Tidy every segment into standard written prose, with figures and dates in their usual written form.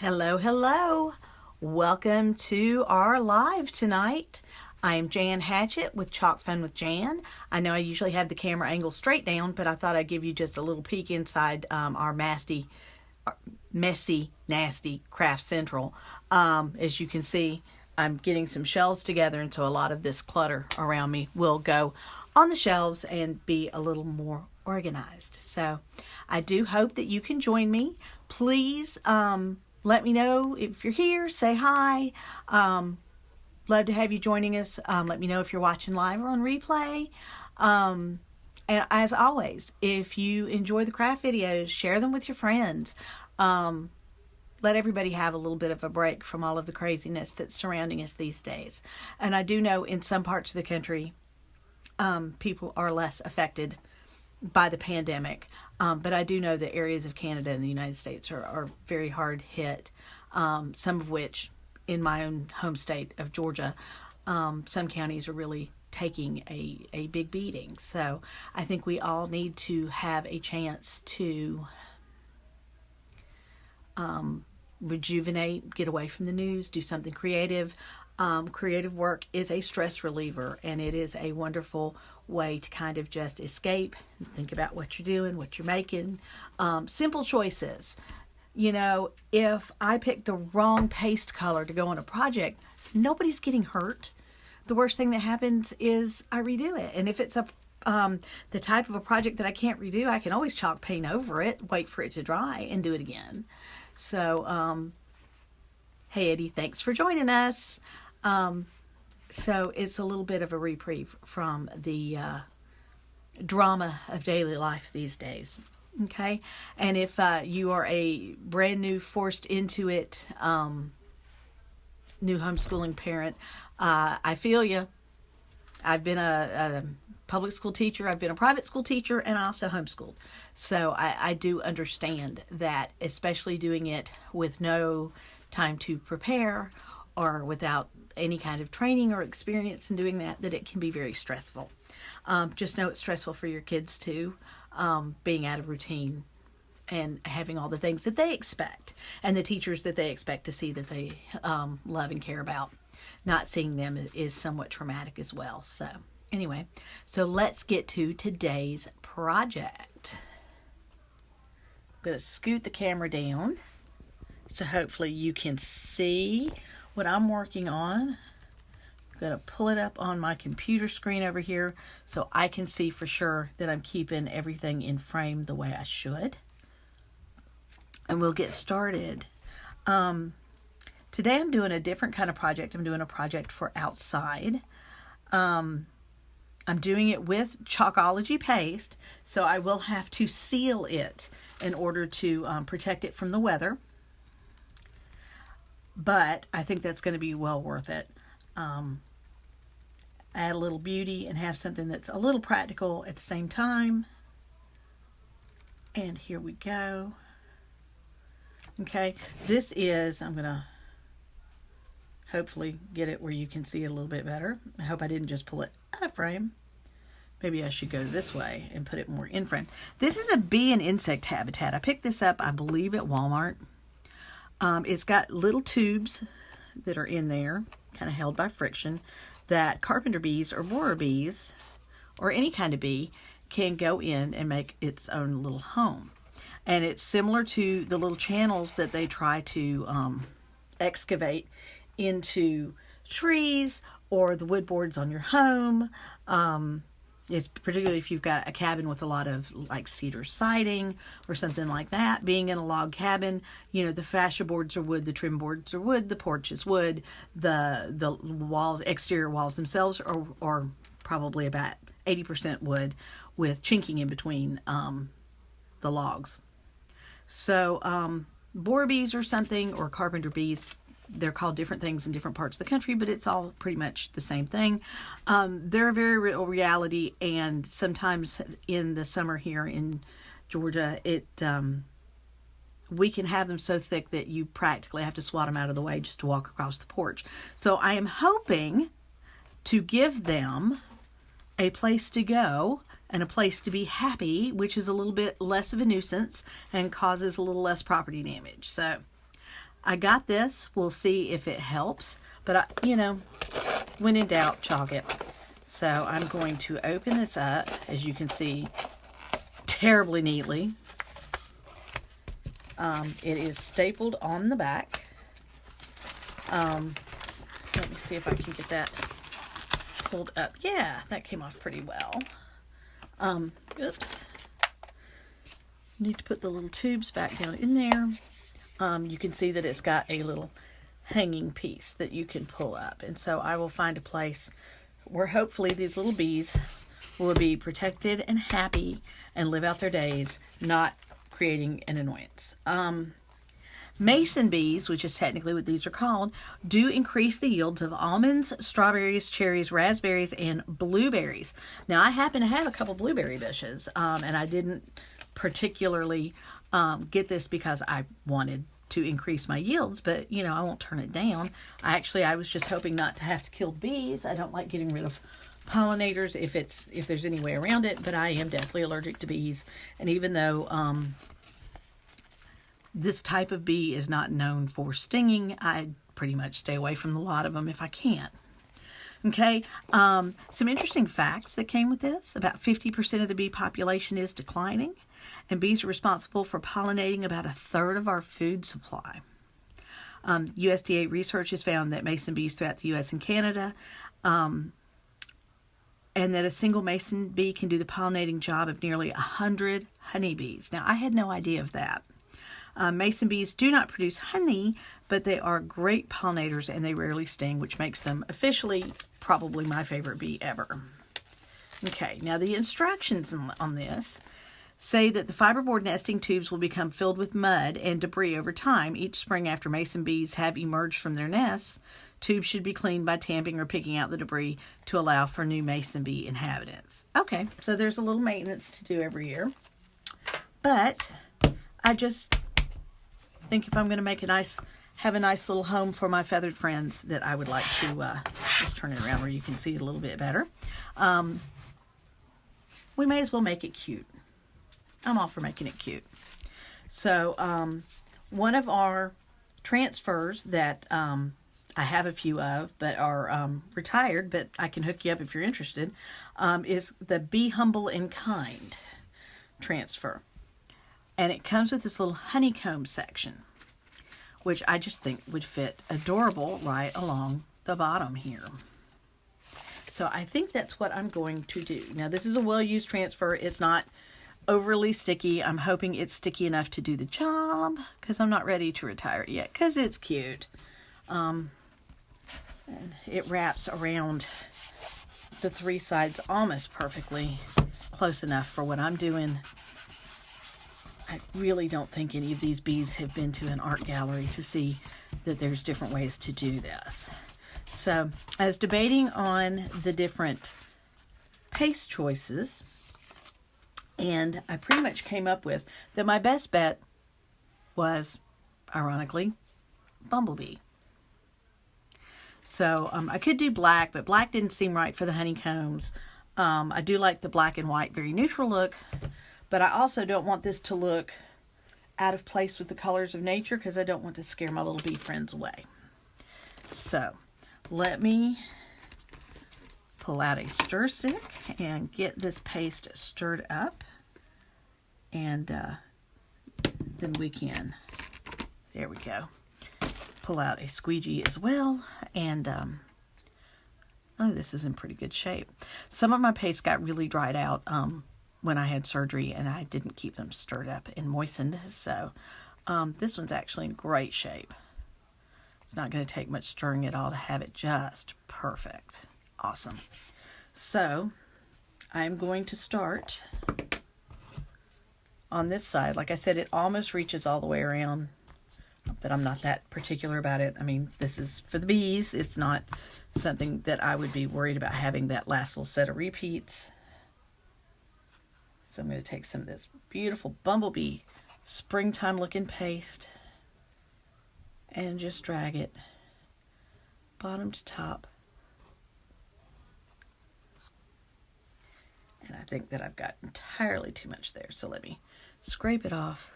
Hello, hello. Welcome to our live tonight. I am Jan Hatchett with Chalk Fun with Jan. I know I usually have the camera angle straight down, but I thought I'd give you just a little peek inside our messy, nasty Craft Central. As you can see, I'm getting some shelves together, and so a lot of this clutter around me will go on the shelves and be a little more organized. So I do hope that you can join me. Please let me know if you're here. Say hi. Love to have you joining us. Let me know if you're watching live or on replay. And as always, if you enjoy the craft videos, share them with your friends. Let everybody have a little bit of a break from all of the craziness that's surrounding us these days. And I do know in some parts of the country, people are less affected by the pandemic. But I do know that areas of Canada and the United States are very hard hit, some of which in my own home state of Georgia, some counties are really taking a big beating. So I think we all need to have a chance to rejuvenate, get away from the news, do something creative. Creative work is a stress reliever, and it is a wonderful way to kind of just escape and think about what you're doing, what you're making. Simple choices. You know, if I pick the wrong paste color to go on a project, nobody's getting hurt. The worst thing that happens is I redo it. And if it's the type of a project that I can't redo, I can always chalk paint over it, wait for it to dry, and do it again. So, hey Eddie, thanks for joining us. So it's a little bit of a reprieve from the drama of daily life these days. Okay, and if you are a brand new, forced into it, new homeschooling parent, I feel you. I've been a public school teacher, I've been a private school teacher, and I also homeschooled. So I do understand that, especially doing it with no time to prepare or without any kind of training or experience in doing that it can be very stressful. Just know it's stressful for your kids too, being out of routine and having all the things that they expect and the teachers that they expect to see that they love and care about. Not seeing them is somewhat traumatic as well. So anyway, so let's get to today's project. I'm going to scoot the camera down so hopefully you can see what I'm working on. I'm going to pull it up on my computer screen over here so I can see for sure that I'm keeping everything in frame the way I should. And we'll get started. Today I'm doing a different kind of project. I'm doing a project for outside. I'm doing it with Chalkology paste, so I will have to seal it in order to protect it from the weather. But I think that's going to be well worth it. Add a little beauty and have something that's a little practical at the same time. And here we go. Okay, this is, I'm going to hopefully get it where you can see it a little bit better. I hope I didn't just pull it out of frame. Maybe I should go this way and put it more in frame. This is a bee and insect habitat. I picked this up, I believe, at Walmart. It's got little tubes that are in there, kind of held by friction, that carpenter bees or borer bees, or any kind of bee, can go in and make its own little home. And it's similar to the little channels that they try to excavate into trees or the wood boards on your home. It's particularly if you've got a cabin with a lot of like cedar siding or something like that. Being in a log cabin, you know, the fascia boards are wood, the trim boards are wood, the porch is wood, the walls, exterior walls themselves are probably about 80% wood with chinking in between the logs. So borer bees or something, or carpenter bees, they're called different things in different parts of the country, but it's all pretty much the same thing. They're a very real reality, and sometimes in the summer here in Georgia, we can have them so thick that you practically have to swat them out of the way just to walk across the porch. So I am hoping to give them a place to go and a place to be happy, which is a little bit less of a nuisance and causes a little less property damage. So I got this. We'll see if it helps. But, when in doubt, chalk it. So I'm going to open this up, as you can see, terribly neatly. It is stapled on the back. Let me see if I can get that pulled up. Yeah, that came off pretty well. Oops. Need to put the little tubes back down in there. You can see that it's got a little hanging piece that you can pull up. And so I will find a place where hopefully these little bees will be protected and happy and live out their days, not creating an annoyance. Mason bees, which is technically what these are called, do increase the yields of almonds, strawberries, cherries, raspberries, and blueberries. Now, I happen to have a couple blueberry bushes, and I didn't particularly get this because I wanted to increase my yields, but I won't turn it down. I was just hoping not to have to kill bees. I don't like getting rid of pollinators if there's any way around it, but I am definitely allergic to bees. And even though this type of bee is not known for stinging, I pretty much stay away from a lot of them if I can. Okay, some interesting facts that came with this. About 50% of the bee population is declining, and bees are responsible for pollinating about 1/3 of our food supply. USDA research has found that mason bees throughout the U.S. and Canada, and that a single mason bee can do the pollinating job of nearly 100 honeybees. Now, I had no idea of that. Mason bees do not produce honey, but they are great pollinators and they rarely sting, which makes them officially probably my favorite bee ever. Okay, now the instructions on this say that the fiberboard nesting tubes will become filled with mud and debris over time. Each spring after mason bees have emerged from their nests, tubes should be cleaned by tamping or picking out the debris to allow for new mason bee inhabitants. Okay, so there's a little maintenance to do every year. But I just think if I'm going to have a nice little home for my feathered friends, that I would like to just turn it around where you can see it a little bit better. We may as well make it cute. I'm all for making it cute. So one of our transfers that I have a few of, but are retired, but I can hook you up if you're interested, is the Be Humble and Kind transfer. And it comes with this little honeycomb section, which I just think would fit adorable right along the bottom here. So I think that's what I'm going to do. Now, this is a well-used transfer. It's not overly sticky. I'm hoping it's sticky enough to do the job because I'm not ready to retire it yet because it's cute. And it wraps around the 3 sides almost perfectly, close enough for what I'm doing. I really don't think any of these bees have been to an art gallery to see that there's different ways to do this. So I was debating on the different paste choices, and I pretty much came up with that my best bet was, ironically, Bumblebee. So I could do black, but black didn't seem right for the honeycombs. I do like the black and white, very neutral look, but I also don't want this to look out of place with the colors of nature because I don't want to scare my little bee friends away. So let me pull out a stir stick and get this paste stirred up. And then we can, there we go, pull out a squeegee as well. And oh, this is in pretty good shape. Some of my paste got really dried out when I had surgery, and I didn't keep them stirred up and moistened. So this one's actually in great shape. It's not going to take much stirring at all to have it just perfect. Awesome. So I'm going to start on this side. Like I said, it almost reaches all the way around, but I'm not that particular about it. I mean, this is for the bees. It's not something that I would be worried about having that last little set of repeats. So I'm going to take some of this beautiful Bumblebee springtime looking paste and just drag it bottom to top. And I think that I've got entirely too much there. So let me scrape it off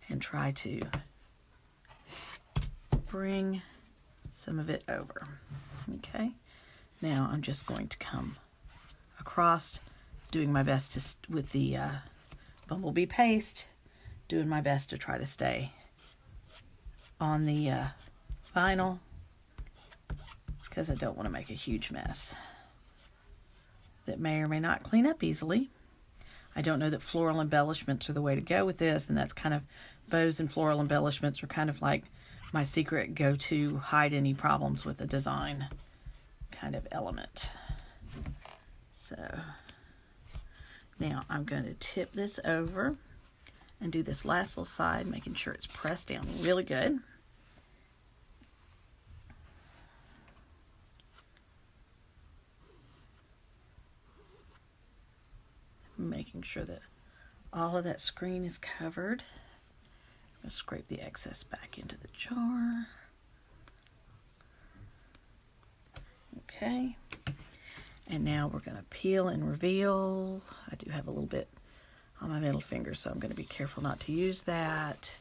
and try to bring some of it over. Okay, now I'm just going to come across, doing my best to, with the Bumblebee paste, doing my best to try to stay on the vinyl, because I don't want to make a huge mess that may or may not clean up easily. I don't know that floral embellishments are the way to go with this, and that's kind of, bows and floral embellishments are kind of like my secret go-to hide any problems with the design kind of element. So now I'm going to tip this over and do this last little side, making sure it's pressed down really good. Making sure that all of that screen is covered. I'm going to scrape the excess back into the jar. Okay. And now we're going to peel and reveal. I do have a little bit on my middle finger, so I'm going to be careful not to use that.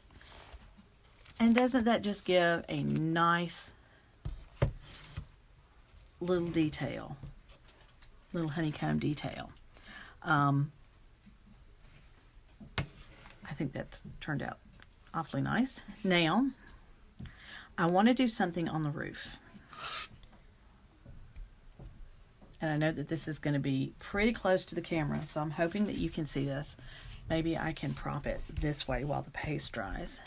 And doesn't that just give a nice little detail, little honeycomb detail? I think that's turned out awfully nice. Now, I want to do something on the roof. And I know that this is going to be pretty close to the camera, so I'm hoping that you can see this. Maybe I can prop it this way while the paste dries.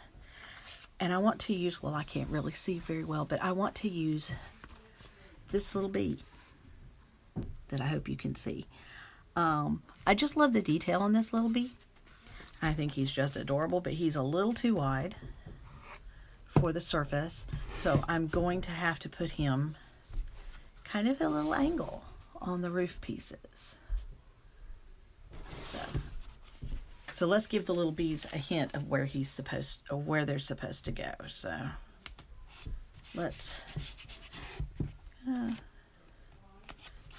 And I want to use, well, I can't really see very well, but I want to use this little bee that I hope you can see. I just love the detail on this little bee. I think he's just adorable, but he's a little too wide for the surface. So I'm going to have to put him kind of at a little angle on the roof pieces. So let's give the little bees a hint of where he's supposed, or where they're supposed to go. So let's, here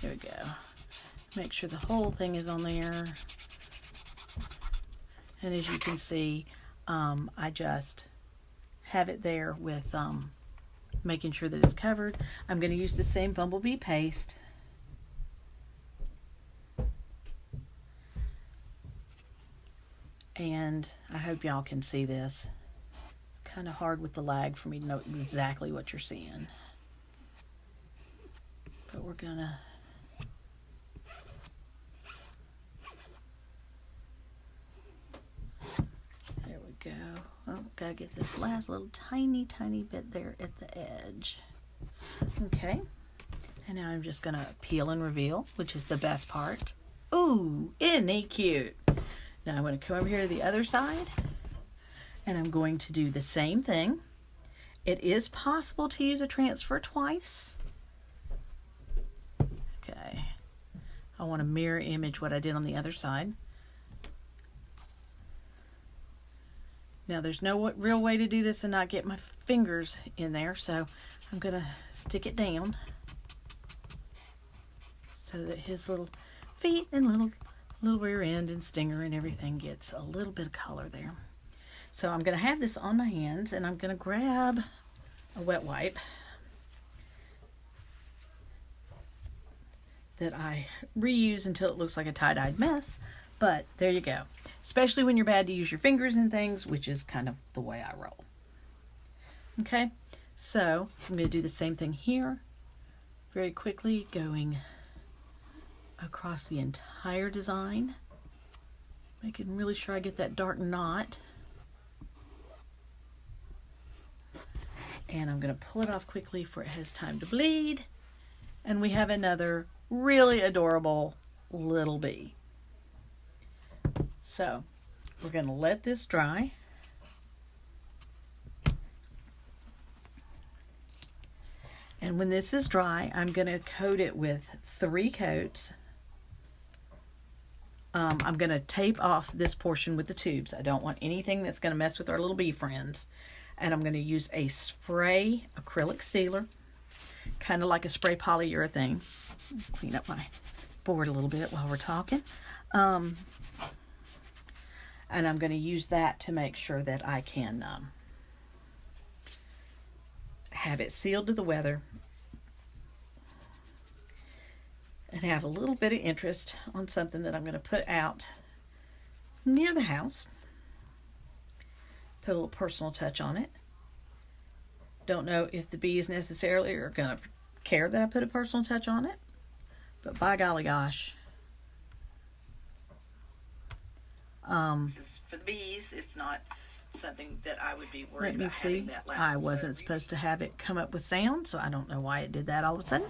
we go. Make sure the whole thing is on there. And as you can see, I just have it there with making sure that it's covered. I'm going to use the same Bumblebee paste. And I hope y'all can see this. It's kind of hard with the lag for me to know exactly what you're seeing. But we're going to... go. Oh, gotta get this last little tiny bit there at the edge. Okay. And now I'm just gonna peel and reveal, which is the best part. Ooh, isn't he cute? Now I'm gonna come over here to the other side, and I'm going to do the same thing. It is possible to use a transfer twice. Okay. I want to mirror image what I did on the other side. Now there's no real way to do this and not get my fingers in there, so I'm going to stick it down so that his little feet and little rear end and stinger and everything gets a little bit of color there. So I'm going to have this on my hands, and I'm going to grab a wet wipe that I reuse until it looks like a tie-dyed mess. But there you go. Especially when you're bad to use your fingers and things, which is kind of the way I roll. Okay, so I'm going to do the same thing here. Very quickly going across the entire design. Making really sure I get that dark knot. And I'm going to pull it off quickly before it has time to bleed. And we have another really adorable little bee. So we're going to let this dry. And when this is dry, I'm going to coat it with 3 coats. I'm going to tape off this portion with the tubes. I don't want anything that's going to mess with our little bee friends. And I'm going to use a spray acrylic sealer, kind of like a spray polyurethane. Clean up my board a little bit while we're talking. And I'm going to use that to make sure that I can have it sealed to the weather and have a little bit of interest on something that I'm going to put out near the house. Put a little personal touch on it. Don't know if the bees necessarily are going to care that I put a personal touch on it, but by golly gosh. This is for the bees. It's not something that I would be worried about having that last. I wasn't supposed to have it come up with sound, so I don't know why it did that all of a sudden.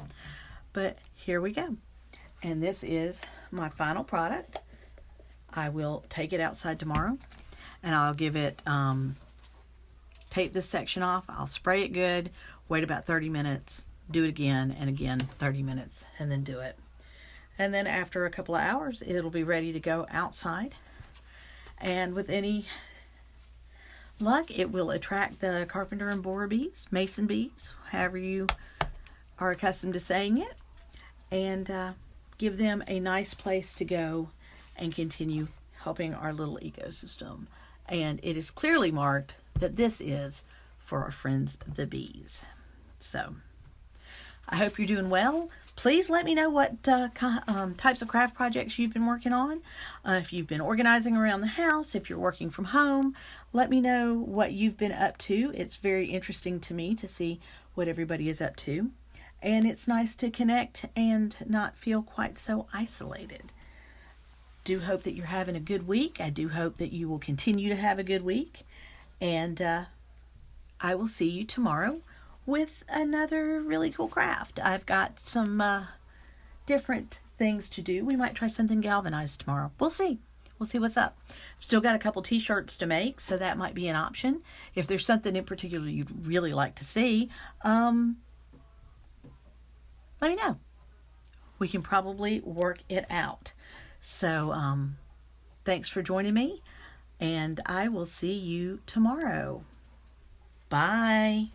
But here we go. And this is my final product. I will take it outside tomorrow, and I'll give it, tape this section off. I'll spray it good, wait about 30 minutes, do it again, and again 30 minutes, and then do it. And then after a couple of hours, it'll be ready to go outside. And with any luck, it will attract the carpenter and borer bees, mason bees, however you are accustomed to saying it, and give them a nice place to go and continue helping our little ecosystem. And it is clearly marked that this is for our friends the bees. So I hope you're doing well. Please let me know what types of craft projects you've been working on. If you've been organizing around the house, if you're working from home, let me know what you've been up to. It's very interesting to me to see what everybody is up to. And it's nice to connect and not feel quite so isolated. Do hope that you're having a good week. I do hope that you will continue to have a good week. And I will see you tomorrow with another really cool craft. I've got some different things to do. We might try something galvanized tomorrow. We'll see. We'll see what's up. Still got a couple t-shirts to make, so that might be an option. If there's something in particular you'd really like to see, let me know. We can probably work it out. So thanks for joining me, and I will see you tomorrow. Bye.